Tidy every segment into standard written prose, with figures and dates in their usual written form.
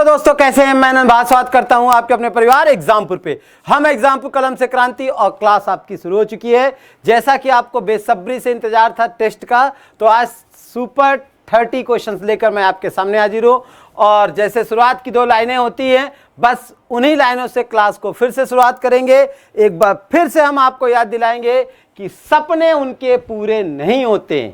दोस्तों, कैसे हैं? मैं नंदबाज स्वागत करता हूं आपके अपने परिवार एग्जामपुर पे। हम एग्जामपुर कलम से क्रांति और क्लास आपकी शुरू हो चुकी है। जैसा कि आपको बेसब्री से इंतजार था टेस्ट का, तो आज सुपर 30 क्वेश्चंस लेकर मैं आपके सामने हाजिर हूं। और जैसे शुरुआत की 2 लाइनें होती हैं, बस उन्हीं लाइनों से क्लास को फिर से शुरुआत करेंगे। एक बार फिर से हम आपको याद दिलाएंगे कि सपने उनके पूरे नहीं होते,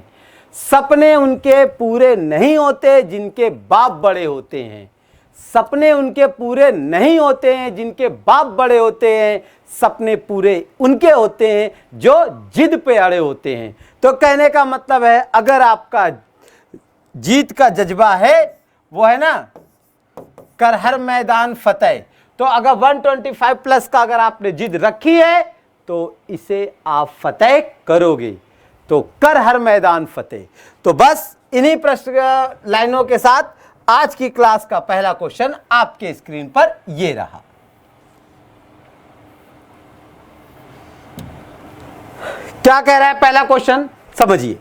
सपने उनके पूरे नहीं होते जिनके बाप बड़े होते हैं। सपने उनके पूरे नहीं होते हैं जिनके बाप बड़े होते हैं। सपने पूरे उनके होते हैं जो जिद पे अड़े होते हैं। तो कहने का मतलब है, अगर आपका जीत का जज्बा है, वो है ना कर हर मैदान फतेह। तो अगर 125 प्लस का अगर आपने जिद रखी है तो इसे आप फतेह करोगे। तो कर हर मैदान फतेह। तो बस इन्हीं प्रश्न लाइनों के साथ आज की क्लास का पहला क्वेश्चन आपके स्क्रीन पर ये रहा। क्या कह रहा है पहला क्वेश्चन, समझिए।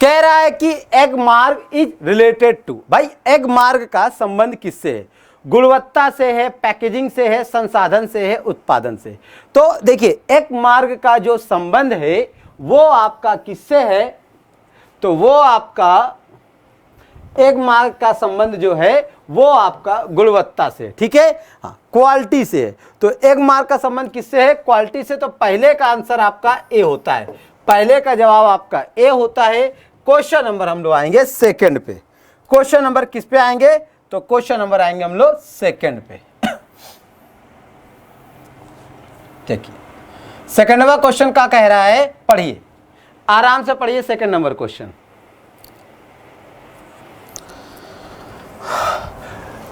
कह रहा है कि Agmark is related to. भाई, एग मार्क का संबंध किससे है? गुणवत्ता से है, पैकेजिंग से है, संसाधन से है, उत्पादन से। तो देखिए, एग मार्क का जो संबंध है वो आपका किससे है? तो वो आपका एक मार्क का संबंध जो है वो आपका गुणवत्ता से, ठीक है, हाँ, क्वालिटी से है। तो एक मार्क का संबंध किससे है? क्वालिटी से। तो पहले का आंसर आपका ए होता है, पहले का जवाब आपका ए होता है। क्वेश्चन नंबर हम लोग आएंगे सेकंड पे। क्वेश्चन नंबर किस पे आएंगे? तो क्वेश्चन नंबर आएंगे हम लोग सेकंड पे। देखिए, सेकंड नंबर क्वेश्चन क्या कह रहा है, पढ़िए, आराम से पढ़िए। सेकंड नंबर क्वेश्चन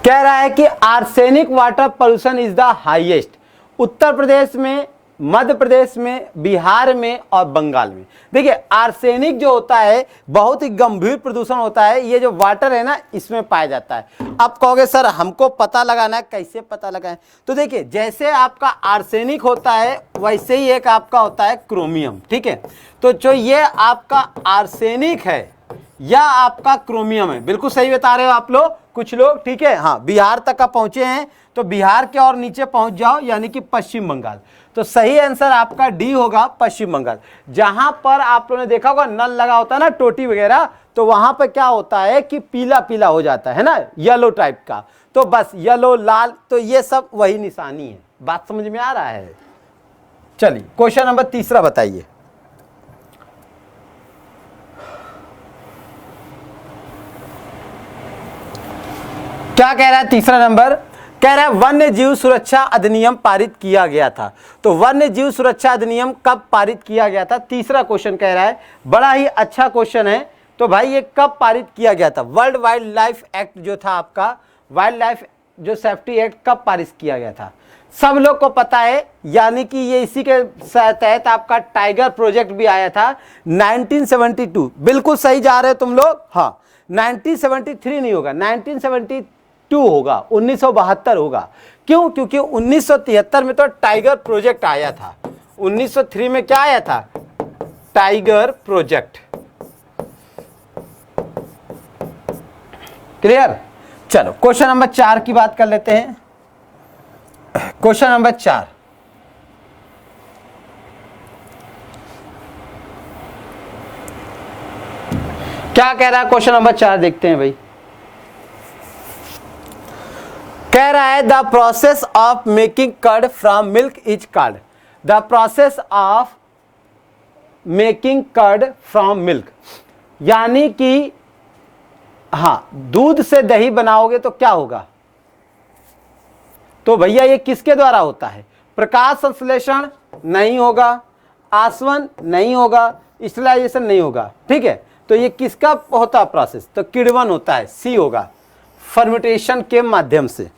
कह रहा है कि arsenic water pollution is the highest Uttar Pradesh में, मध्य प्रदेश में, बिहार में और बंगाल में। देखिए, आर्सेनिक जो होता है बहुत ही गंभीर प्रदूषण होता है। ये जो वाटर है ना, इसमें पाया जाता है। आप कहोगे सर हमको पता लगाना है, कैसे पता लगाएं? तो देखिए, जैसे आपका आर्सेनिक होता है वैसे ही एक आपका होता है क्रोमियम, ठीक है। तो जो ये आपका आर्सेनिक है या आपका क्रोमियम है, बिल्कुल सही बता रहे हो आप लोग, कुछ लोग, ठीक है, हाँ, बिहार तक का पहुंचे हैं। तो बिहार के और नीचे पहुंच जाओ, यानी कि पश्चिम बंगाल। तो सही आंसर आपका डी होगा, पश्चिम बंगाल। जहां पर आप लोगों ने देखा होगा नल लगा होता है ना, टोटी वगैरह, तो वहां पर क्या होता है कि पीला पीला हो जाता है ना, येलो टाइप का। तो बस येलो, लाल, तो ये सब वही निशानी है। बात समझ में आ रहा है? चलिए, क्वेश्चन नंबर तीसरा बताइए। क्या कह रहा है तीसरा नंबर? कह रहा है वन्य जीव सुरक्षा अधिनियम पारित किया गया था। तो वन्य जीव सुरक्षा अधिनियम कब पारित किया गया था? तीसरा क्वेश्चन कह रहा है, बड़ा ही अच्छा क्वेश्चन है। तो भाई, ये कब पारित किया गया था? वर्ल्ड वाइल्ड लाइफ एक्ट जो था आपका, वाइल्ड लाइफ जो सेफ्टी एक्ट कब पारित किया गया था? सब लोग को पता है, यानी कि ये इसी के तहत आपका टाइगर प्रोजेक्ट भी आया था 1972। बिल्कुल सही जा रहे हो तुम लोग, हाँ। 1973 नहीं होगा, 1972 होगा, 1972 होगा। क्यों? क्योंकि 1973 में तो टाइगर प्रोजेक्ट आया था। 1903 में क्या आया था? Tiger project. क्लियर? चलो, क्वेश्चन नंबर 4 की बात कर लेते हैं। क्वेश्चन नंबर 4 क्या कह रहा है? क्वेश्चन नंबर 4 देखते हैं भाई। कह रहा है the process of making curd from milk is called. The process of making curd from milk, यानी कि हाँ, दूध से दही बनाओगे तो क्या होगा? तो भैया, ये किसके द्वारा होता है? प्रकाश संश्लेषण नहीं होगा, आसवन नहीं होगा, स्टेरिलाइजेशन नहीं होगा, ठीक है। तो ये किसका होता है प्रोसेस? तो किण्वन होता है, सी होगा, फर्मेंटेशन के माध्यम से।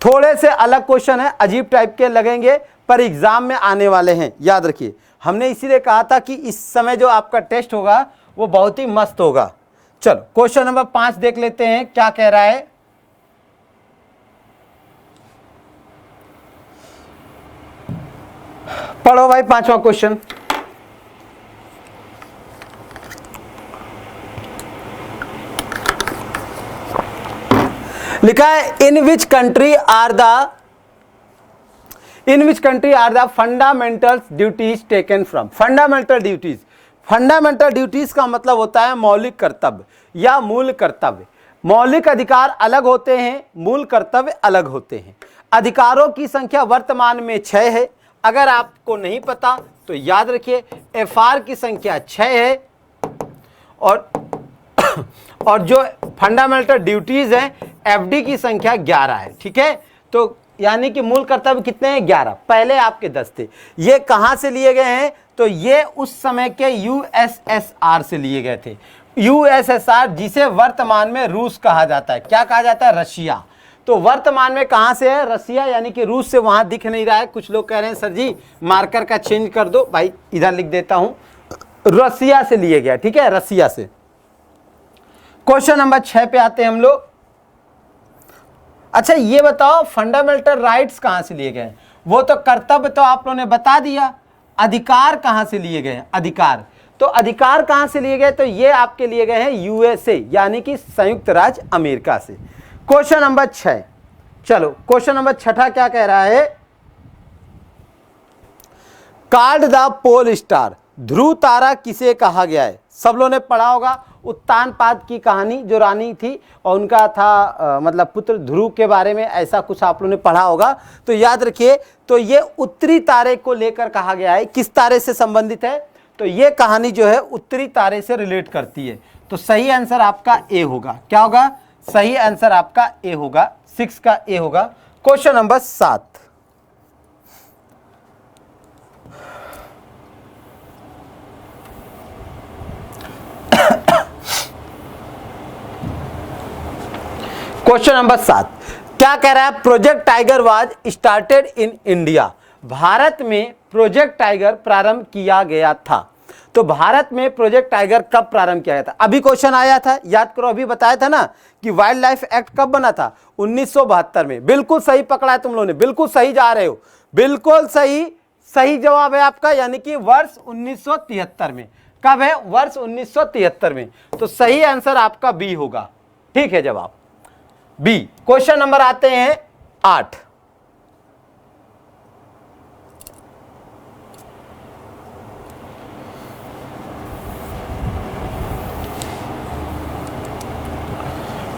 थोड़े से अलग क्वेश्चन है, अजीब टाइप के लगेंगे, पर एग्जाम में आने वाले हैं, याद रखिए। हमने इसीलिए कहा था कि इस समय जो आपका टेस्ट होगा वो बहुत ही मस्त होगा। चलो, क्वेश्चन नंबर 5 देख लेते हैं, क्या कह रहा है। पढ़ो भाई, 5वां क्वेश्चन। लिखा है in which country are the fundamental duties taken from. Fundamental duties का मतलब होता है मौलिक कर्तव्य या मूल कर्तव्य। मौलिक अधिकार अलग होते हैं, मूल कर्तव्य अलग होते हैं। अधिकारों की संख्या वर्तमान में 6 है। अगर आपको नहीं पता तो याद रखिए एफआर की संख्या 6 है और जो फंडामेंटल ड्यूटीज हैं एफडी की संख्या 11 है। ठीक है, तो यानी कि मूल कर्तव्य कितने हैं? 11। पहले आपके 10 थे। ये कहां से लिए गए हैं? तो ये उस समय के यूएसएसआर से लिए गए थे। यूएसएसआर जिसे वर्तमान में रूस कहा जाता है। क्या कहा जाता है? रशिया। तो वर्तमान में कहां से है? रशिया, यानी कि रूस से। वहां दिख नहीं रहा है, कुछ लोग कह रहे हैं सर जी मार्कर का चेंज कर दो। भाई इधर लिख देता हूं, रशिया से लिए गया। ठीक है, रशिया से। क्वेश्चन नंबर 6 पे आते हैं हम लोग। अच्छा ये बताओ फंडामेंटल राइट्स कहां से लिए गए? वो तो कर्तव्य तो आप लोगों ने बता दिया। अधिकार कहां से लिए गए? अधिकार, तो अधिकार कहां से लिए गए? तो ये आपके लिए गए हैं यूएसए यानी कि संयुक्त राज्य अमेरिका से। क्वेश्चन नंबर 6, चलो क्वेश्चन नंबर 6 क्या कह रहा है? कॉल्ड द पोल स्टार, ध्रुव तारा किसे कहा गया है? सब लोगों ने पढ़ा होगा उत्तानपाद की कहानी, जो रानी थी और उनका था मतलब पुत्र ध्रुव के बारे में, ऐसा कुछ आप लोगों ने पढ़ा होगा। तो याद रखिए, तो ये उत्तरी तारे को लेकर कहा गया है। किस तारे से संबंधित है? तो ये कहानी जो है उत्तरी तारे से रिलेट करती है। तो सही आंसर आपका ए होगा। क्या होगा? सही आंसर आपका ए होगा, 6 का ए होगा। क्वेश्चन नंबर 7, क्वेश्चन नंबर 7 क्या कह रहा है? Project tiger was started in India. Bharat में प्रोजेक्ट टाइगर प्रारंभ किया गया था। तो भारत में प्रोजेक्ट टाइगर कब प्रारंभ किया गया था? अभी क्वेश्चन आया था, याद करो, अभी बताया था ना कि वाइल्ड लाइफ एक्ट कब बना था? 1972 में। बिल्कुल सही पकड़ा है तुम लोगों ने, बिल्कुल सही जा रहे हो, बिल्कुल सही। सही जवाब है आपका, यानी कि वर्ष 1973 में। कब है? वर्ष 1973 में। तो सही आंसर आपका बी होगा। ठीक है, जवाब बी। क्वेश्चन नंबर आते हैं 8।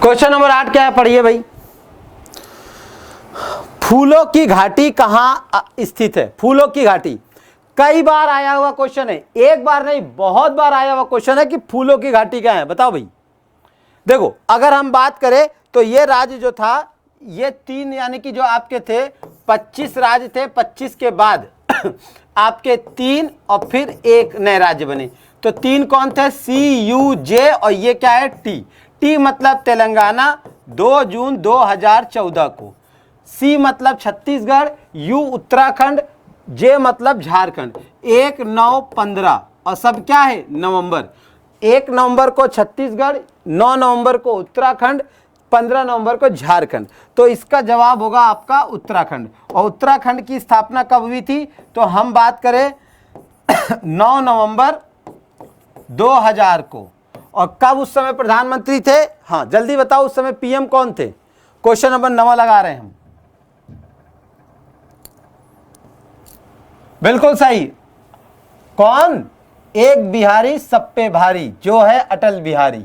क्वेश्चन नंबर 8 क्या है? पढ़िए भाई। फूलों की घाटी कहां स्थित है? फूलों की घाटी कई बार आया हुआ क्वेश्चन है, एक बार नहीं बहुत बार आया हुआ क्वेश्चन है कि फूलों की घाटी क्या है। बताओ भाई। देखो अगर हम बात करें तो ये राज्य जो था, ये 3 यानी कि जो आपके थे 25 राज्य थे, 25 के बाद आपके 3 और फिर एक नए राज्य बने। तो 3 कौन थे? CUJ और ये क्या है? टी मतलब तेलंगाना 2 जून 2014 को, C मतलब छत्तीसगढ़, U उत्तराखंड, J मतलब झारखंड। 1, 9, 15 और सब क्या है? नवंबर। 1 नवंबर को छत्तीसगढ़, 9 नवंबर को उत्तराखंड, 15 नवंबर को झारखंड। तो इसका जवाब होगा आपका उत्तराखंड। और उत्तराखंड की स्थापना कब हुई थी? तो हम बात करें 9 नवंबर 2000 को। और कब उस समय प्रधानमंत्री थे? हाँ जल्दी बताओ, उस समय पीएम कौन थे? क्वेश्चन नंबर 9 लगा रहे हैं हम। बिल्कुल सही। कौन? एक बिहारी सब पे भारी, जो है अटल बिहारी।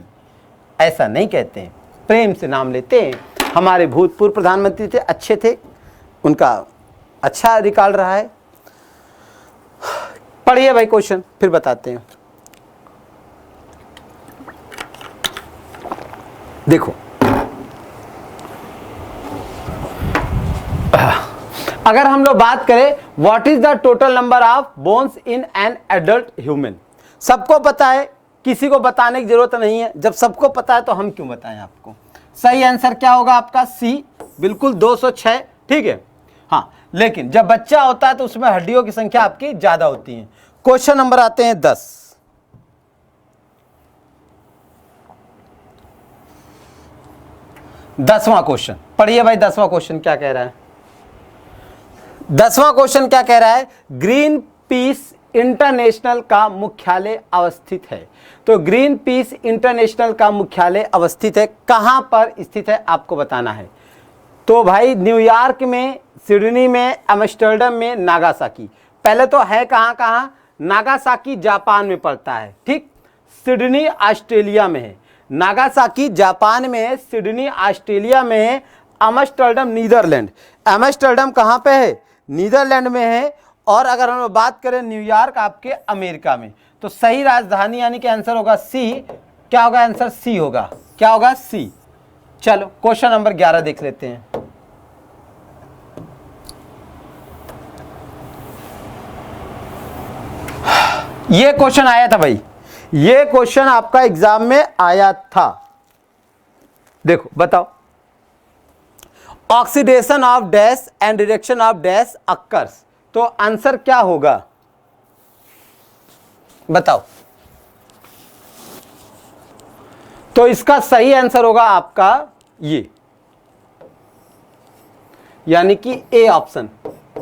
ऐसा नहीं कहते हैं, प्रेम से नाम लेते हैं। हमारे भूतपूर्व प्रधानमंत्री थे, अच्छे थे, उनका अच्छा रिकॉर्ड रहा है। पढ़िए भाई क्वेश्चन, फिर बताते हैं। देखो अगर हम लोग बात करें what is the total number of bones in an adult human. सबको पता है, किसी को बताने की जरूरत नहीं है। जब सबको पता है तो हम क्यों बताएं आपको। सही आंसर क्या होगा आपका? सी, बिल्कुल 206। ठीक है, हाँ, लेकिन जब बच्चा होता है तो उसमें हड्डियों की संख्या आपकी ज्यादा होती है। क्वेश्चन नंबर आते हैं 10। दसवां क्वेश्चन पढ़िए भाई। 10वां क्वेश्चन क्या कह रहा है? 10वां क्वेश्चन क्या कह रहा है? ग्रीन पीस इंटरनेशनल का मुख्यालय अवस्थित है? तो ग्रीन पीस इंटरनेशनल का मुख्यालय अवस्थित है, कहां पर स्थित है आपको बताना है। तो भाई न्यूयॉर्क में, सिडनी में, एम्स्टर्डम में, नागासाकी। पहले तो है कहां कहां, नागासाकी जापान में पड़ता है, ठीक। सिडनी ऑस्ट्रेलिया में है, नागासाकी जापान में है, सिडनी ऑस्ट्रेलिया में है, एम्स्टर्डम नीदरलैंड। एम्स्टर्डम कहां पे है? नीदरलैंड में है। और अगर हम बात करें न्यूयॉर्क आपके अमेरिका में, तो सही राजधानी यानी कि आंसर होगा सी। क्या होगा आंसर? सी होगा। क्या होगा? सी। चलो क्वेश्चन नंबर 11 देख लेते हैं। ये क्वेश्चन आया था भाई, ये क्वेश्चन आपका एग्जाम में आया था। देखो बताओ, oxidation of dash and reduction of dash occurs. तो आंसर क्या होगा बताओ। तो इसका सही आंसर होगा आपका ये, यानी कि A option.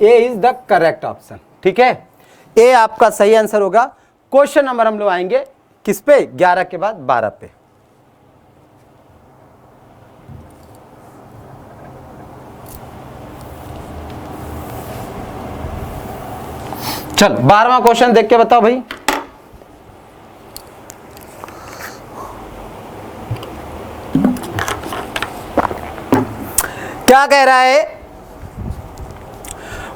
A is the correct option, ठीक है। ए आपका सही आंसर होगा। क्वेश्चन नंबर हम लोग आएंगे किस पे? 11 के बाद 12 पे। चल 12वां क्वेश्चन देख के बताओ भाई। क्या कह रहा है?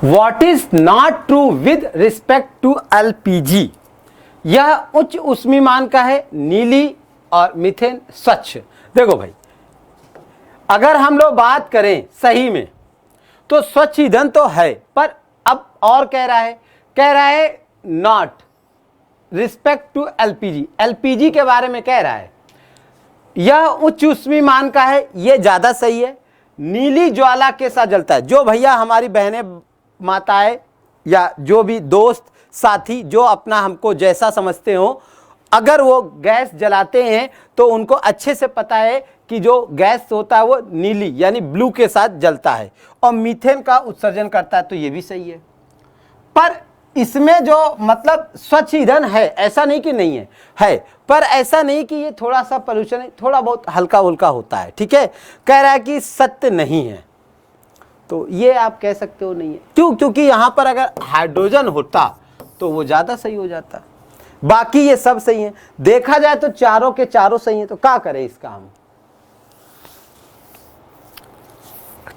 What is not true with respect to LPG? यह उच्च ऊष्मीमान का है, नीली और मीथेन स्वच्छ। देखो भाई, अगर हम लोग बात करें सही में तो स्वच्छ ईंधन तो है, पर अब और कह रहा है not respect to LPG. LPG के बारे में कह रहा है यह उच्च ऊष्मीमान का है, यह ज्यादा सही है। नीली ज्वाला के साथ जलता है। जो भैया हमारी बहनें, माताएं या जो भी दोस्त साथी जो अपना हमको जैसा समझते हो, अगर वो गैस जलाते हैं तो उनको अच्छे से पता है कि जो गैस होता है वो नीली यानी ब्लू के साथ जलता है और मीथेन का उत्सर्जन करता है, तो ये भी सही है। पर इसमें जो मतलब स्वच्छ ईंधन है, ऐसा नहीं कि नहीं है, पर ऐसा नहीं कि ये थोड़ा सा पोल्यूशन है, थोड़ा बहुत हल्का उल्का होता है, ठीक है। कह रहा है कि सत्य नहीं है, तो ये आप कह सकते हो नहीं है। क्यों? क्योंकि यहां पर अगर हाइड्रोजन होता तो वो ज्यादा सही हो जाता। बाकी ये सब सही है, देखा जाए तो चारों के चारों सही है। तो क्या करें इसका हम?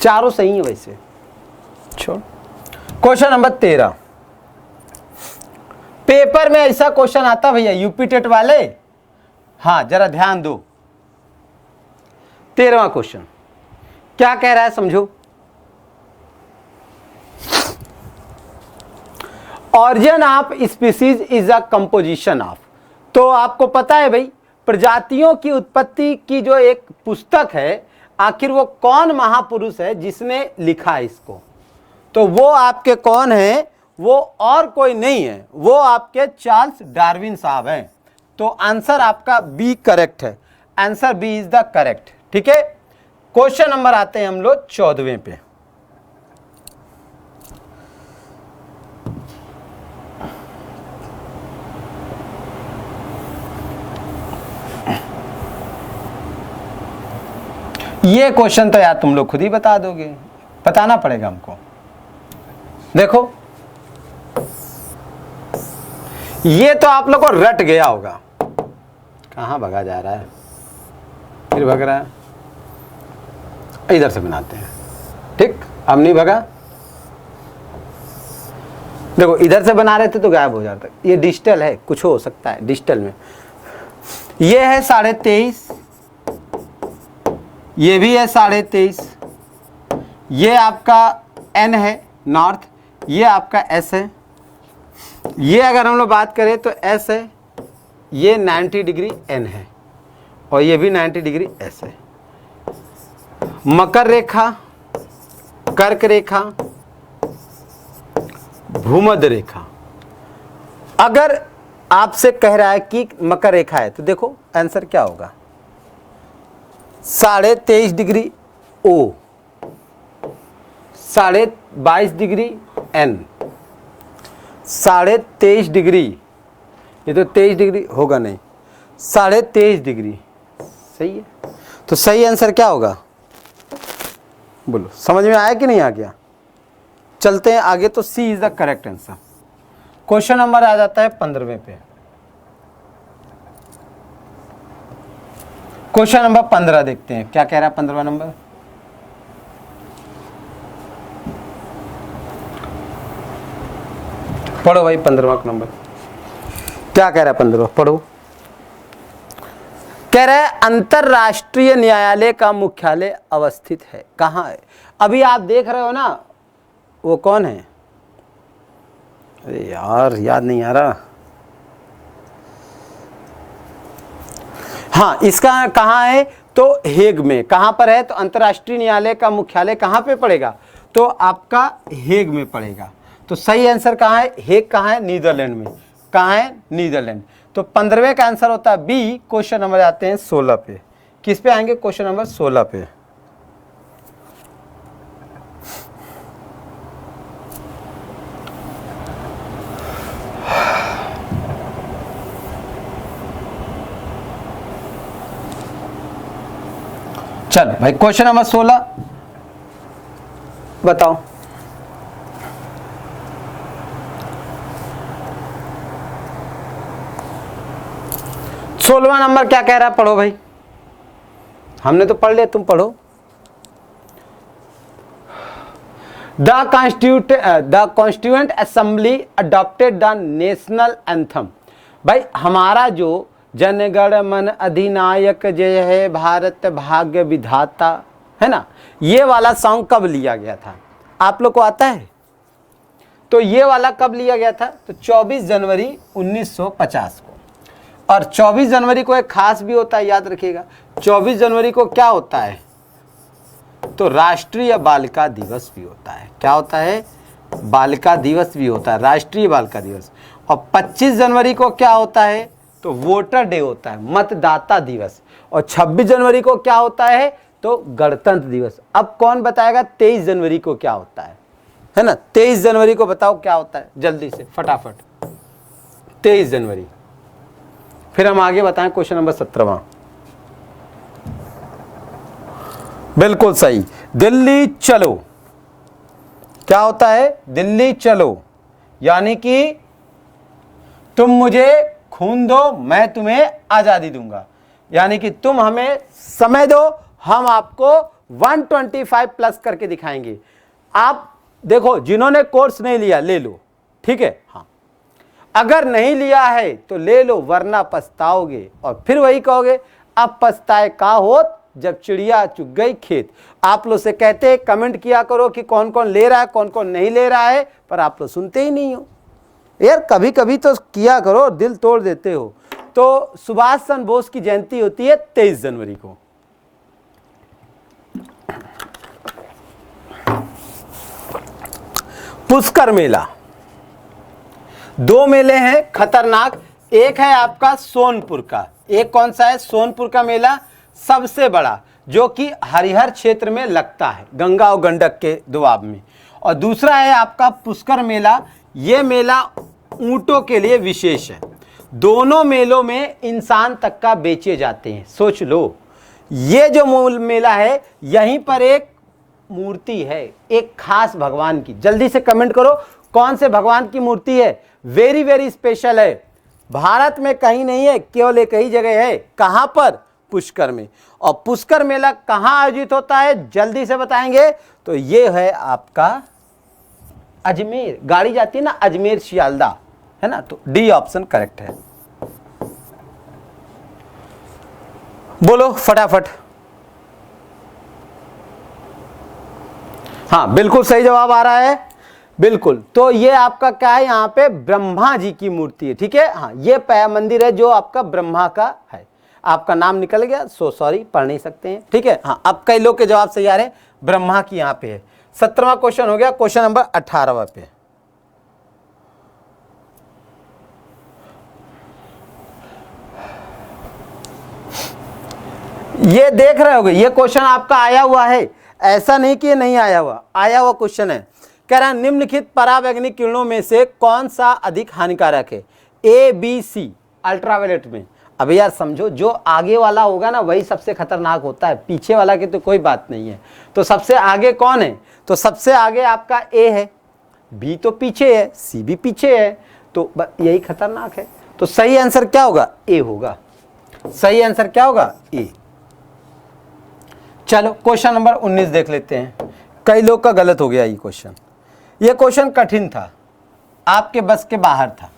चारों सही है वैसे, छोड़। क्वेश्चन नंबर 13, पेपर में ऐसा क्वेश्चन आता भैया यूपी टेट वाले, हाँ जरा ध्यान दो। 13वां क्वेश्चन क्या कह रहा है समझो। Origin of species is a composition of. तो आपको पता है भाई, प्रजातियों की उत्पत्ति की जो एक पुस्तक है, आखिर वो कौन महापुरुष है जिसने लिखा है इसको? तो वो आपके कौन है? वो और कोई नहीं है, वो आपके चार्ल्स डार्विन साहब हैं। तो आंसर आपका बी करेक्ट है। Answer B is the correct, ठीक है। क्वेश्चन नंबर आते हैं हम लोग 14वें पे। ये क्वेश्चन तो यार तुम लोग खुद ही बता दोगे, बताना पड़ेगा हमको। देखो ये तो आप लोग को रट गया होगा। कहाँ भगा जा रहा है, फिर भग रहा है। इधर से बनाते हैं, ठीक। अब नहीं भगा। देखो इधर से बना रहे थे तो गायब हो जाता। ये डिजिटल है, कुछ हो सकता है डिजिटल में। ये है 23.5, ये भी है 23.5, ये आपका N है नॉर्थ, ये आपका S है। ये अगर हम लोग बात करें तो S है, ये 90 डिग्री N है और ये भी 90 डिग्री S है। मकर रेखा, कर्क रेखा, भूमध्य रेखा। अगर आपसे कह रहा है कि मकर रेखा है तो देखो आंसर क्या होगा, 23.5 degree O, 22.5 degree N, 23.5 degree, ये तो 23 डिग्री होगा नहीं, 23.5 डिग्री सही है। तो सही आंसर क्या होगा बोलो, समझ में आया कि नहीं आ गया? चलते हैं आगे। तो C is the correct answer. Question number आ जाता है 15वें पे। क्वेश्चन नंबर 15 देखते हैं क्या कह रहा है 15वां नंबर। पढ़ो भाई 15वां नंबर क्या कह रहा है 15वां, पढ़ो। कह रहा है अंतरराष्ट्रीय न्यायालय का मुख्यालय अवस्थित है कहाँ है? अभी आप देख रहे हो ना, वो कौन है? अरे यार याद नहीं आ रहा। हाँ, इसका कहाँ है? तो हेग में। कहाँ पर है? तो अंतरराष्ट्रीय न्यायालय का मुख्यालय कहाँ पे पड़ेगा? तो आपका हेग में पड़ेगा। तो सही आंसर कहाँ है? हेग कहाँ है? नीदरलैंड में। कहाँ है? नीदरलैंड। तो 15वें का आंसर होता है बी। क्वेश्चन नंबर आते हैं 16 पे। किस पे आएंगे? क्वेश्चन नंबर 16 पे। चल भाई क्वेश्चन नंबर 16 बताओ। सोलहवां नंबर क्या कह रहा है? पढ़ो भाई, हमने तो पढ़ लिया, तुम पढ़ो। The constituent assembly adopted the national anthem. भाई हमारा जो जनगण मन अधिनायक जय है भारत भाग्य विधाता है ना, ये वाला सॉन्ग कब लिया गया था? आप लोग को आता है? तो ये वाला कब लिया गया था? तो 24 जनवरी 1950 को। और 24 जनवरी को एक खास भी होता है, याद रखिएगा। 24 जनवरी को क्या होता है? तो राष्ट्रीय बालिका दिवस भी होता है। क्या होता है? बालिका दिवस भी होता है, राष्ट्रीय बालिका दिवस। और 25 जनवरी को क्या होता है? तो वोटर डे होता है, मतदाता दिवस। और 26 जनवरी को क्या होता है? तो गणतंत्र दिवस। अब कौन बताएगा 23 जनवरी को क्या होता है ना? 23 जनवरी को बताओ क्या होता है, जल्दी से फटाफट। 23 जनवरी। फिर हम आगे बताएं क्वेश्चन नंबर 17वां। बिल्कुल सही, दिल्ली चलो। क्या होता है? दिल्ली चलो, यानी कि तुम मुझे खून दो मैं तुम्हें आजादी दूंगा, यानी कि तुम हमें समय दो हम आपको 125 प्लस करके दिखाएंगे। आप देखो, जिन्होंने कोर्स नहीं लिया ले लो, ठीक है? हाँ, अगर नहीं लिया है तो ले लो, वरना पछताओगे। और फिर वही कहोगे अब पछताए का होत जब चिड़िया चुग गई खेत। आप लोग से कहते हैं कमेंट किया करो कि कौन कौन ले रहा है कौन कौन नहीं ले रहा है, पर आप लोग सुनते ही नहीं हो यार। कभी कभी तो किया करो, दिल तोड़ देते हो। तो सुभाष चंद्र बोस की जयंती होती है 23 जनवरी को। पुष्कर मेला, 2 मेले हैं खतरनाक। एक है आपका सोनपुर का, एक कौन सा है? सोनपुर का मेला सबसे बड़ा, जो कि हरिहर क्षेत्र में लगता है, गंगा और गंडक के दोआब में। और दूसरा है आपका पुष्कर मेला। ये मेला ऊंटों के लिए विशेष है। दोनों मेलों में इंसान तक का बेचे जाते हैं। सोच लो, ये जो मूल मेला है यहीं पर एक मूर्ति है एक खास भगवान की। जल्दी से कमेंट करो कौन से भगवान की मूर्ति है। वेरी वेरी स्पेशल है, भारत में कहीं नहीं है, केवल एक ही जगह है। कहां पर? पुष्कर में। और पुष्कर मेला कहां आयोजित होता है जल्दी से बताएंगे। तो ये है आपका अजमेर। गाड़ी जाती है ना अजमेर शियालदा, है ना? तो डी ऑप्शन करेक्ट है। बोलो फटाफट। हाँ बिल्कुल सही जवाब आ रहा है, बिल्कुल। तो ये आपका क्या है? यहाँ पे ब्रह्मा जी की मूर्ति है, ठीक है? हाँ, ये मंदिर है जो आपका ब्रह्मा का है। आपका नाम निकल गया, सो सॉरी, पढ़ नहीं सकते हैं, ठीक है? हाँ, अब कई लोग के जवाब सही आ रहे हैं, ब्रह्मा की यहाँ पे है। 17वां क्वेश्चन हो गया। क्वेश्चन नंबर 18वां पे। ये देख रहे होगे, ये क्वेश्चन आपका आया हुआ है, ऐसा नहीं कि ये नहीं आया हुआ, आया हुआ क्वेश्चन है। कह रहा है निम्नलिखित परावैंगनिक किरणों में से कौन सा अधिक हानिकारक है, ए बी सी अल्ट्रावायलेट में। अब यार समझो, जो आगे वाला होगा ना वही सबसे खतरनाक होता है, पीछे वाला की तो कोई बात नहीं है। तो सबसे आगे कौन है, तो सबसे आगे आपका ए है, बी तो पीछे है, सी भी पीछे है, तो यही खतरनाक है। तो सही आंसर क्या होगा, ए होगा। सही आंसर क्या होगा, ए। चलो क्वेश्चन नंबर 19 देख लेते हैं। कई लोग का गलत हो गया ये क्वेश्चन। ये क्वेश्चन कठिन था, आपके बस के बाहर था।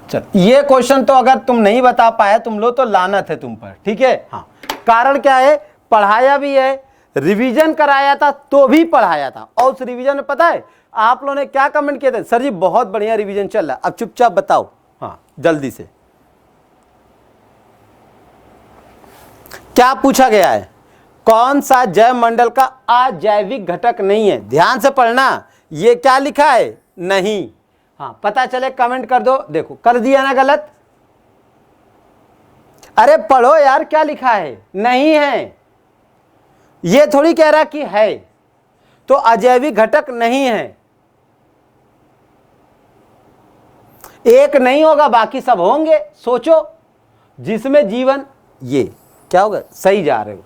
चल ये क्वेश्चन तो अगर तुम नहीं बता पाए तुम लोग तो लानत है तुम पर, ठीक है। हाँ, कारण क्या है, पढ़ाया भी है, रिवीजन कराया था तो भी पढ़ाया था, और उस रिवीजन में पता है आप लोगों ने क्या कमेंट किए थे, सर जी बहुत बढ़िया रिवीजन चल रहा है। अब चुपचाप बताओ, हाँ जल्दी से क्या पूछा गया है, कौन सा जैव मंडल का अजैविक घटक नहीं है। ध्यान से पढ़ना, ये क्या लिखा है, नहीं। हाँ पता चले कमेंट कर दो। देखो कर दिया ना गलत, अरे पढ़ो यार क्या लिखा है, नहीं है। ये थोड़ी कह रहा कि है, तो अजैविक घटक नहीं है। एक नहीं होगा बाकी सब होंगे। सोचो जिसमें जीवन, ये क्या होगा, सही जा रहे हो।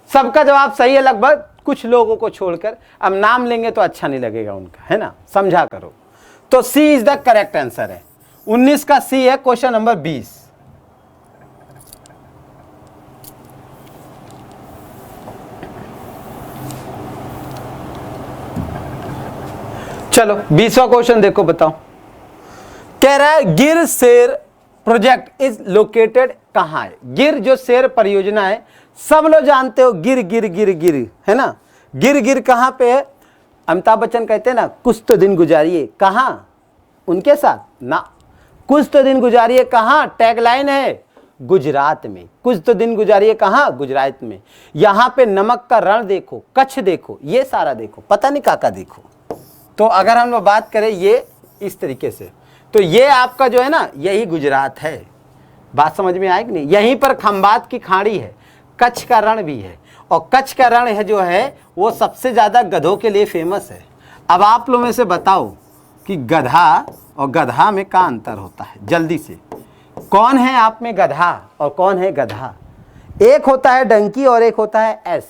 सबका जवाब सही है लगभग, कुछ लोगों को छोड़कर। अब नाम लेंगे तो अच्छा नहीं लगेगा उनका, है ना, समझा करो। तो C is the correct answer है। 19 का सी है क्वेश्चन नंबर 20। चलो 20वां क्वेश्चन देखो, बताओ। कह रहा है गिर शेर प्रोजेक्ट इज लोकेटेड कहां है। गिर जो शेर परियोजना है, सब लोग जानते हो, गिर गिर गिर गिर, है ना। गिर गिर कहां पे है, अमिताभ बच्चन कहते हैं ना, कुछ तो दिन गुजारिए, कहां, उनके साथ ना, कुछ तो दिन गुजारिए कहां, टैगलाइन है गुजरात में। कुछ तो दिन गुजारिए कहां, गुजरात में। यहां पे नमक का रण देखो, कच्छ देखो, ये सारा देखो, पता नहीं काका देखो। तो अगर हम लोग बात करें ये इस तरीके से, तो ये आपका जो है ना, यही गुजरात है। बात समझ में आएगी नहीं। यहीं पर खंबात की खाड़ी है, कच्छ का रण भी है, और कच्छ का रण है जो है वो सबसे ज़्यादा गधों के लिए फेमस है। अब आप लोगों में से बताओ कि गधा और गधा में क्या अंतर होता है, जल्दी से। कौन है आप में गधा और कौन है गधा। एक होता है डंकी और एक होता है एस।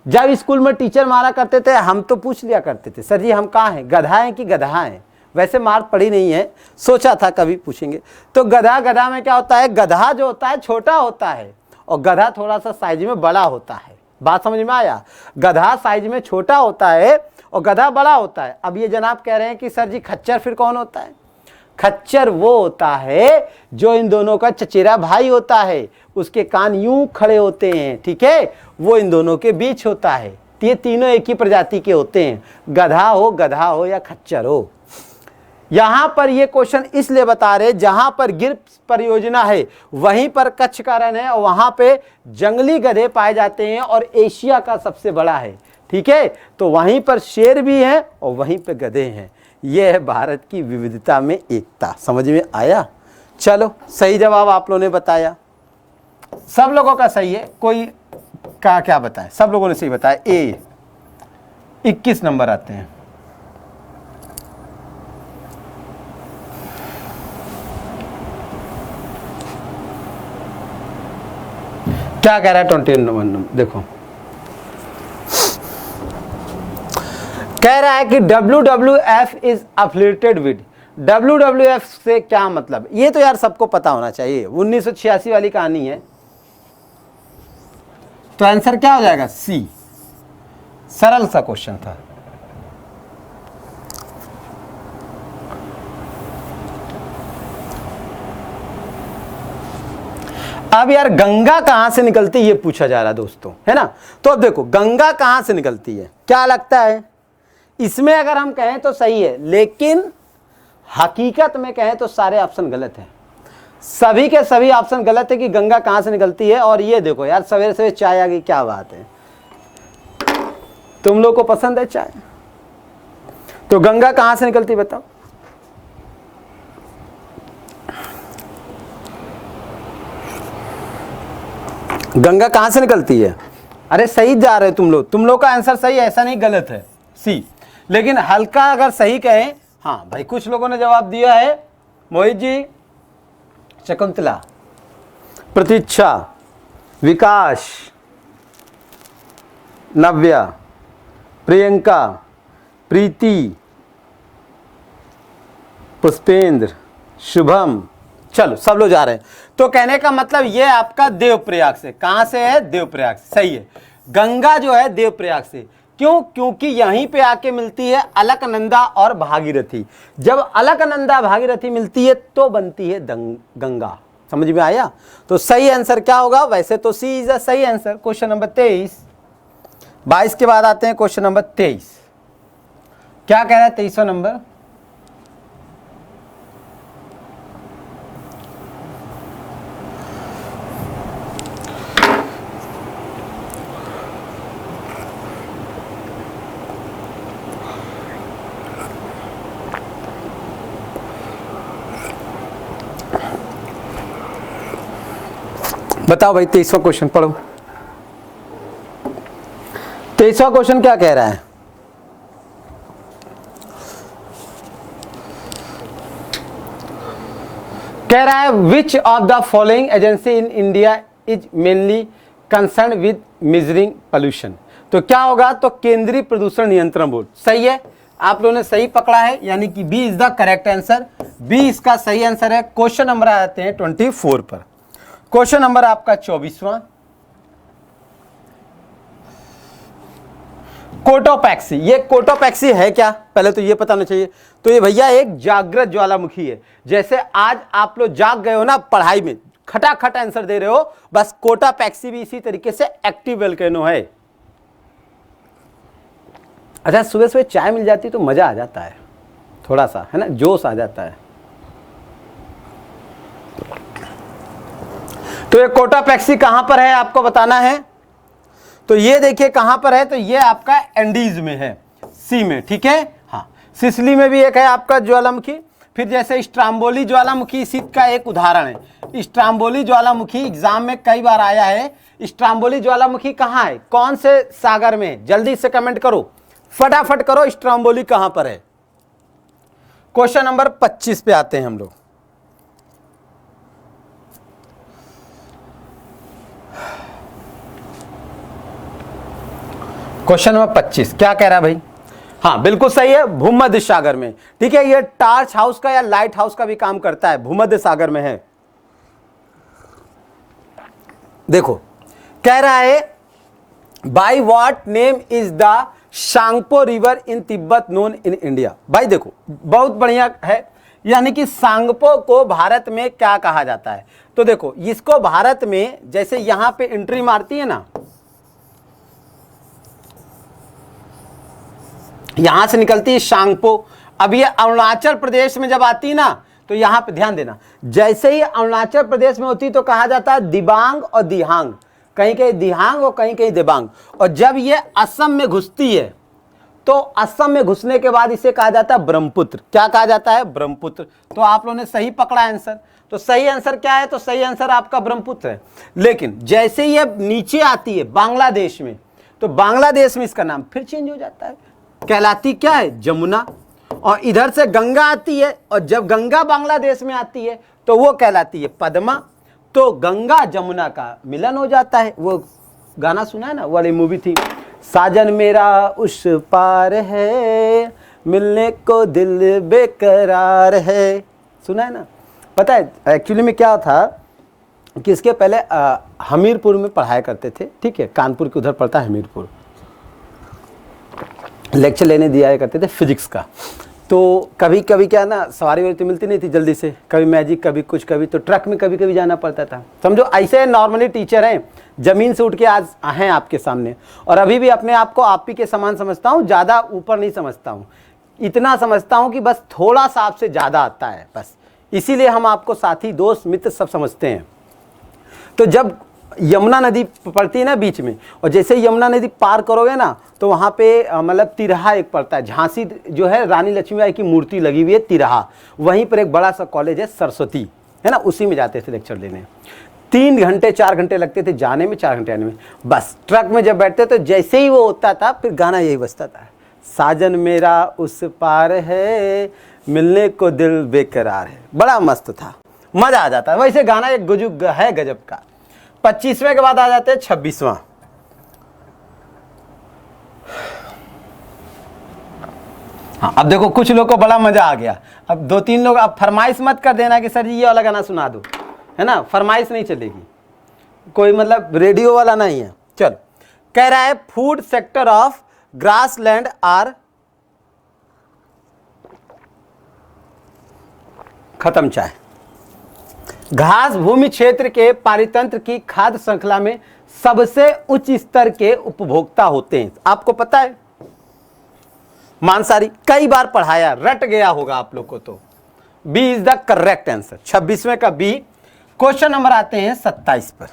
जब स्कूल में टीचर मारा करते थे हम तो पूछ लिया करते थे, सर जी हम कहाँ हैं, गधा हैं कि गधा हैं। वैसे मार पड़ी नहीं है, सोचा था कभी पूछेंगे। तो गधा, गधा में क्या होता है, गधा जो होता है छोटा होता है और गधा थोड़ा सा साइज में बड़ा होता है। बात समझ में आया, गधा साइज में छोटा होता है और गधा बड़ा होता है। अब ये जनाब कह रहे हैं कि सर जी खच्चर फिर कौन होता है। खच्चर वो होता है जो इन दोनों का चचेरा भाई होता है, उसके कान यूं खड़े होते हैं, ठीक है, वो इन दोनों के बीच होता है। ये तीनों एक ही प्रजाति के होते हैं, गधा हो या खच्चर हो। यहां पर ये क्वेश्चन इसलिए बता रहे, जहां पर गिर परियोजना है वहीं पर कच्छ का रण है और वहां पे जंगली गधे पाए जाते हैं और एशिया का सबसे बड़ा है, ठीक है। तो वहीं पर शेर भी है और वहीं पे गधे हैं। यह है भारत की विविधता में एकता। समझ में आया। चलो सही जवाब आप लोगों ने बताया, सब लोगों का सही है। कोई का क्या बताए, सब लोगों ने सही बताया। ए 21 नंबर आते हैं। क्या कह रहा है 21 नंबर, देखो कह रहा है कि WWF is affiliated with. WWF से क्या मतलब, ये तो यार सबको पता होना चाहिए, 1986 वाली कहानी है। तो आंसर क्या हो जाएगा, सी। सरल सा क्वेश्चन था। अब यार गंगा कहां से निकलती है ये पूछा जा रहा है दोस्तों, है ना। तो अब देखो गंगा कहां से निकलती है, क्या लगता है। इसमें अगर हम कहें तो सही है, लेकिन हकीकत में कहें तो सारे ऑप्शन गलत हैं। सभी के सभी ऑप्शन गलत है कि गंगा कहां से निकलती है। और ये देखो यार सवेरे सवेरे चाय आ गई, क्या बात है, तुम लोग को पसंद है चाय। तो गंगा कहां से निकलती है बताओ। गंगा कहां से निकलती है, अरे सही जा रहे हो तुम लोग का आंसर सही है, ऐसा नहीं गलत है सी। लेकिन हल्का अगर सही कहें, हाँ भाई कुछ लोगों ने जवाब दिया है, मोहित जी, शकुंतला, प्रतीक्षा, विकास, नव्या, प्रियंका, प्रीति, पुष्पेंद्र, शुभम, चलो सब लोग जा रहे हैं। तो कहने का मतलब ये आपका देवप्रयाग से, कहां से है? देवप्रयाग से, सही है। गंगा जो है देवप्रयाग से, क्यों? क्योंकि यहीं पे आके मिलती है अलकनंदा और भागीरथी। जब अलकनंदा भागीरथी मिलती है तो बनती है गंगा। समझ में आया? तो सही आंसर क्या होगा? वैसे तो सी इज अ सही आंसर। क्वेश्चन नंबर 23, 22 के बाद आते हैं क्वेश्चन नंबर 23। क्या कह रहा है 23वां नंबर? बताओ भाई 23वां क्वेश्चन पढ़ो। 23वां क्वेश्चन क्या कह रहा है? कह रहा है which of the following agency in India is mainly concern with measuring pollution. तो क्या होगा? तो केंद्रीय प्रदूषण नियंत्रण बोर्ड। सही है, आप लोगों ने सही पकड़ा है, यानी कि B is the correct answer. B इसका सही आंसर है। क्वेश्चन नंबर आते हैं 24 पर। क्वेश्चन नंबर आपका 24वां, कोटोपैक्सी। ये कोटोपैक्सी है क्या? पहले तो ये पता होना चाहिए। तो ये भैया एक जागृत ज्वालामुखी है। जैसे आज आप लोग जाग गए हो ना पढ़ाई में, खटाखट आंसर दे रहे हो, बस कोटोपैक्सी भी इसी तरीके से एक्टिव वोल्केनो है। अच्छा, सुबह सुबह चाय मिल जाती तो मजा आ जाता है, थोड़ा सा है ना, जोश आ जाता है। तो ये कोटोपैक्सी कहां पर है आपको बताना है। तो ये देखिए कहां पर है, तो ये आपका एंडीज में है, सी में, ठीक है। हाँ, सिसिली में भी एक है आपका ज्वालामुखी। फिर जैसे स्ट्राम्बोली ज्वालामुखी इसी का एक उदाहरण है। स्ट्राम्बोली ज्वालामुखी एग्जाम में कई बार आया है। स्ट्राम्बोली ज्वालामुखी कहाँ है, कौन से सागर में? जल्दी से कमेंट करो, फटाफट करो, स्ट्राम्बोली कहां पर है। क्वेश्चन नंबर 25 पे आते हैं हम लोग। क्वेश्चन नंबर 25 क्या कह रहा है भाई? हाँ बिल्कुल सही है, भूमध्य सागर में, ठीक है। ये टार्च हाउस का या लाइट हाउस का भी काम करता है, भूमध्य सागर में है। देखो कह रहा है by what name is the Tsangpo river in Tibet known in India. भाई देखो बहुत बढ़िया है, यानी कि सांगपो को भारत में क्या कहा जाता है। तो देखो इसको भारत में जैसे यहां पे एंट्री मारती है ना, यहां से निकलती है सांगपो। अब ये अरुणाचल प्रदेश में जब आती है ना, तो यहां पे ध्यान देना, जैसे ही अरुणाचल प्रदेश में होती तो कहा जाता है दिबांग और दिहांग, कहीं कहीं दिहांग और कहीं कहीं दिबांग। और जब ये असम में घुसती है तो असम में घुसने के बाद इसे कहा जाता है ब्रह्मपुत्र। क्या कहा जाता है? ब्रह्मपुत्र। तो आप लोगों ने सही पकड़ा आंसर। तो सही आंसर क्या है? तो सही आंसर आपका ब्रह्मपुत्र है। लेकिन जैसे ये नीचे आती है बांग्लादेश में, तो बांग्लादेश में इसका नाम फिर चेंज हो जाता है, कहलाती क्या है? जमुना। और इधर से गंगा आती है, और जब गंगा बांग्लादेश में आती है तो वो कहलाती है पद्मा। तो गंगा जमुना का मिलन हो जाता है। वो गाना सुना है ना, वाली मूवी थी, साजन मेरा उस पार है, मिलने को दिल बेकरार है, सुना है ना। पता है एक्चुअली में क्या था कि इसके पहले हमीरपुर में पढ़ाया करते थे, ठीक है, कानपुर के उधर पड़ता है हमीरपुर, लेक्चर लेने दिया करते थे फिजिक्स का। तो कभी कभी क्या ना, सवारी वारी तो मिलती नहीं थी जल्दी से, कभी मैजिक कभी कुछ, कभी तो ट्रक में कभी कभी जाना पड़ता था। समझो ऐसे नॉर्मली टीचर हैं, ज़मीन से उठ के आज हैं आपके सामने, और अभी भी अपने आप को आप ही के समान समझता हूँ, ज़्यादा ऊपर नहीं समझता हूँ, इतना समझता हूँ कि बस थोड़ा सा आपसे ज़्यादा आता है बस, इसीलिए हम आपको साथी दोस्त मित्र सब समझते हैं। तो जब यमुना नदी पड़ती है ना बीच में, और जैसे यमुना नदी पार करोगे ना तो वहाँ पे मतलब तिरहा एक पड़ता है, झांसी जो है रानी लक्ष्मीबाई की मूर्ति लगी हुई है तिरहा, वहीं पर एक बड़ा सा कॉलेज है सरस्वती, है ना, उसी में जाते थे लेक्चर लेने। 3 घंटे 4 घंटे लगते थे जाने में, 4 घंटे आने में। बस ट्रक में जब बैठते तो जैसे ही वो होता था फिर गाना यही बजता था, साजन मेरा उस पार है, मिलने को दिल बेकरार है। बड़ा मस्त था, मजा आ जाता है। वैसे गाना एक गुजुग है गजब का। 25वें के बाद आ जाते हैं 26वां। हाँ, अब देखो कुछ लोग को बड़ा मजा आ गया। अब 2-3 लोग, अब फरमाइश मत कर देना कि सर जी ये वाला गाना सुना दो, है ना, फरमाइश नहीं चलेगी, कोई मतलब रेडियो वाला नहीं है। चलो, कह रहा है food sector of grassland are, खत्म चाय। घास भूमि क्षेत्र के पारितंत्र की खाद्य श्रृंखला में सबसे उच्च स्तर के उपभोक्ता होते हैं। आपको पता है, मांसाहारी, कई बार पढ़ाया, रट गया होगा आप लोग को। तो B is the correct answer, 26वें का बी। क्वेश्चन नंबर आते हैं 27 पर।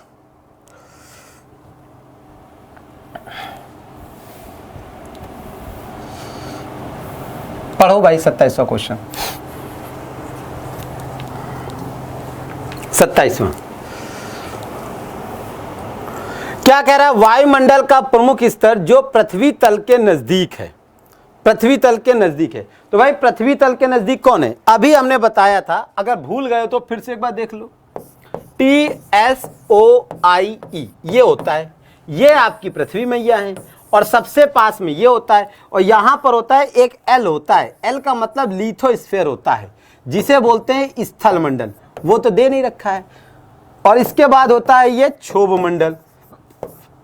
पढ़ो भाई 27वां क्वेश्चन। 27वां क्या कह रहा है? वायुमंडल का प्रमुख स्तर जो पृथ्वी तल के नजदीक है, पृथ्वी तल के नजदीक है। तो भाई पृथ्वी तल के नजदीक कौन है? अभी हमने बताया था, अगर भूल गए तो फिर से एक बार देख लो। TSOIE ये होता है, ये आपकी पृथ्वी मैया है, और सबसे पास में ये होता है, और यहां पर होता है एक L होता है। L का मतलब लिथोस्फीयर होता है, जिसे बोलते हैं स्थल मंडल, वो तो दे नहीं रखा है। और इसके बाद होता है ये क्षोभ मंडल।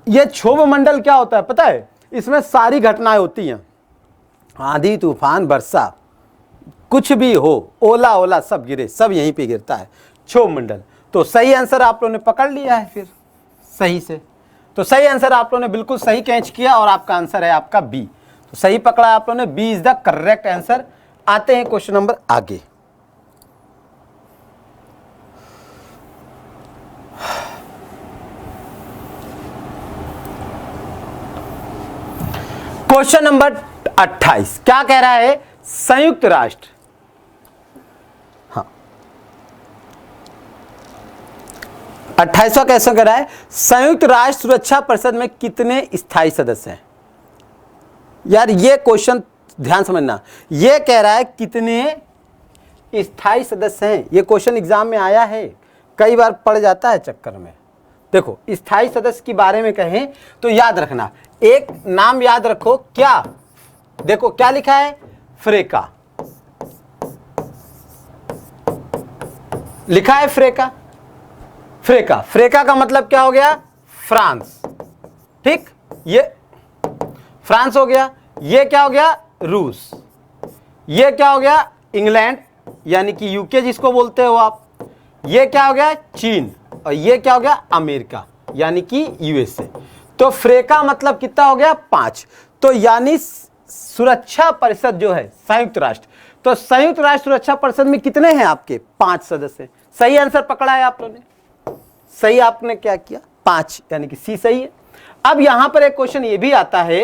ये क्षोभ मंडल क्या होता है पता है? इसमें सारी घटनाएं होती हैं, आंधी तूफान वर्षा कुछ भी हो, ओला ओला सब गिरे, सब यहीं पे गिरता है, क्षोभ मंडल। तो सही आंसर आप लोगों ने पकड़ लिया है फिर सही से। तो सही आंसर आप लोगों ने बिल्कुल सही कैच किया, और आपका आंसर है आपका बी। तो सही पकड़ा आप लोगों ने, B is the correct answer. आते हैं क्वेश्चन नंबर आगे। क्वेश्चन नंबर 28 क्या कह रहा है? संयुक्त राष्ट्र, हाँ 28वां कैसे कह रहा है? संयुक्त राष्ट्र सुरक्षा परिषद में कितने स्थायी सदस्य हैं? यार ये क्वेश्चन ध्यान समझना, ये कह रहा है कितने स्थायी सदस्य हैं। ये क्वेश्चन एग्जाम में आया है, कई बार पड़ जाता है चक्कर में। देखो स्थायी सदस्य के बारे में कहें तो याद रखना, एक नाम याद रखो, क्या? देखो क्या लिखा है? फ्रेका लिखा है, फ्रेका। फ्रेका, फ्रेका का मतलब क्या हो गया? फ्रांस, ठीक, ये फ्रांस हो गया। ये क्या हो गया? रूस। ये क्या हो गया? इंग्लैंड यानी कि यूके जिसको बोलते हो आप। ये क्या हो गया? चीन। और ये क्या हो गया? अमेरिका यानी कि यूएसए। तो फ्रेका मतलब कितना हो गया? 5। तो यानी सुरक्षा परिषद जो है संयुक्त राष्ट्र, तो संयुक्त राष्ट्र सुरक्षा परिषद में कितने हैं आपके? 5 सदस्य। सही आंसर पकड़ा है आप लोगों ने, सही आपने क्या किया? 5 यानी कि सी सही है। अब यहां पर एक क्वेश्चन ये भी आता है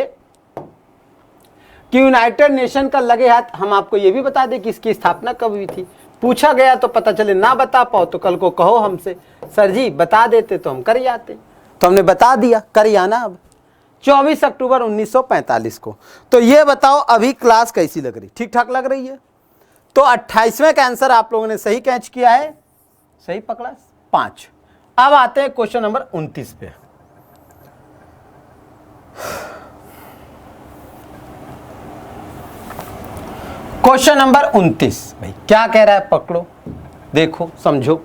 कि यूनाइटेड नेशन का लगे हाथ, हम आपको ये भी बता दें कि इसकी स्थापना कब हुई थी। पूछा गया तो पता चले, ना बता पाओ तो कल को कहो हमसे, सर जी बता देते तो हम कर ही आते। तो हमने बता दिया, कर ही आना। अब 24 अक्टूबर 1945 को। तो ये बताओ अभी क्लास कैसी लग रही? ठीक ठाक लग रही है? तो 28वें का आंसर आप लोगों ने सही कैच किया है, सही पकड़ा 5। अब आते हैं क्वेश्चन नंबर 29 पे। क्वेश्चन नंबर 29 भाई क्या कह रहा है? पकड़ो, देखो, समझो।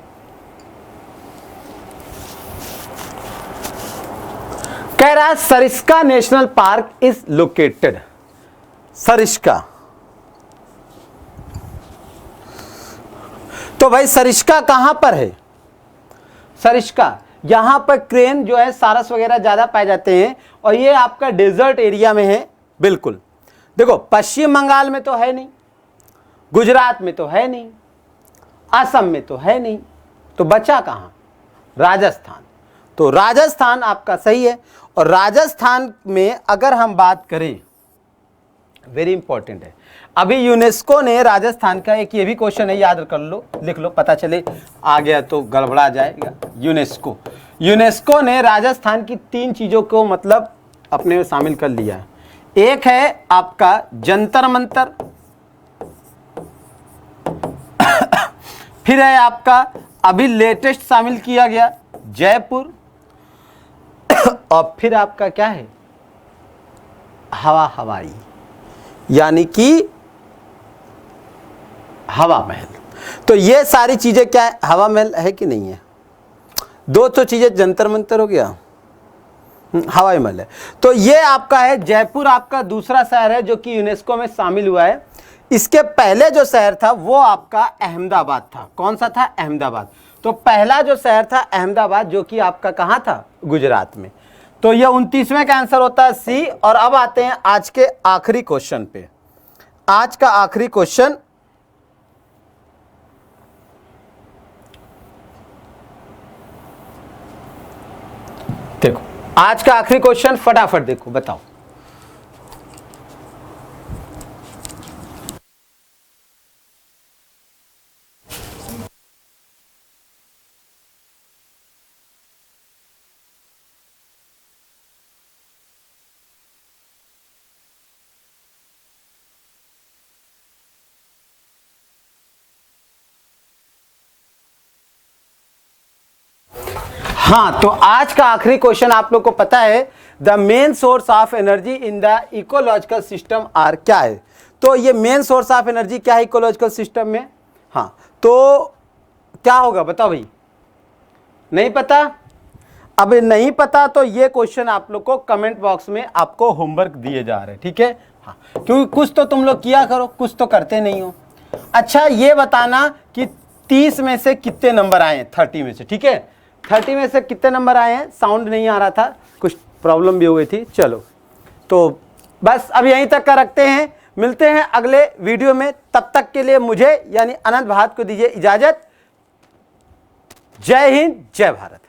कह रहा है Sariska national park is located. Sariska, तो भाई सरिस्का कहां पर है? सरिस्का यहां पर क्रेन जो है, सारस वगैरह ज्यादा पाए जाते हैं, और ये आपका डेजर्ट एरिया में है। बिल्कुल, देखो पश्चिम बंगाल में तो है नहीं, गुजरात में तो है नहीं, असम में तो है नहीं, तो बचा कहां? राजस्थान। तो राजस्थान आपका सही है। और राजस्थान में अगर हम बात करें, वेरी इंपॉर्टेंट है। अभी यूनेस्को ने राजस्थान का एक ये भी क्वेश्चन है, याद कर लो, लिख लो, पता चले आ गया तो गड़बड़ा जाएगा। यूनेस्को ने राजस्थान की 3 चीजों को मतलब अपने में शामिल कर लिया है। एक है आपका जंतर मंतर, फिर है आपका अभी लेटेस्ट शामिल किया गया जयपुर, और फिर आपका क्या है हवाई, यानी कि हवा महल। तो ये सारी चीजें क्या है, हवा महल है कि नहीं है? 200 चीजें, जंतर मंतर हो गया, हवाई महल है। तो ये आपका है जयपुर, आपका दूसरा शहर है जो कि यूनेस्को में शामिल हुआ है। इसके पहले जो शहर था वो आपका अहमदाबाद था। कौन सा था? अहमदाबाद। तो पहला जो शहर था अहमदाबाद, जो कि आपका कहां था? गुजरात में। तो ये 29वें का आंसर होता है सी। और अब आते हैं आज के आखिरी क्वेश्चन पे। आज का आखिरी क्वेश्चन, देखो आज का आखिरी क्वेश्चन, फटाफट देखो, बताओ। हाँ, तो आज का आखिरी क्वेश्चन आप लोग को पता है, the main source of energy in the ecological system are, क्या है? तो ये मेन सोर्स ऑफ एनर्जी क्या है इकोलॉजिकल सिस्टम में? हाँ, तो क्या होगा बताओ भाई? नहीं पता? अब नहीं पता तो ये क्वेश्चन आप लोग को कमेंट बॉक्स में आपको होमवर्क दिए जा रहे हैं, ठीक है? हाँ, क्योंकि कुछ तो तुम लोग किया करो, कुछ तो करते नहीं हो। अच्छा, ये बताना कि 30 में से कितने नंबर आए हैं 30 में से, ठीक है? 30 में से कितने नंबर आए हैं? साउंड नहीं आ रहा था, कुछ प्रॉब्लम भी हो गई थी। चलो, तो बस अब यहीं तक का रखते हैं, मिलते हैं अगले वीडियो में। तब तक के लिए मुझे यानी अनंत भारत को दीजिए इजाजत। जय हिंद, जय भारत।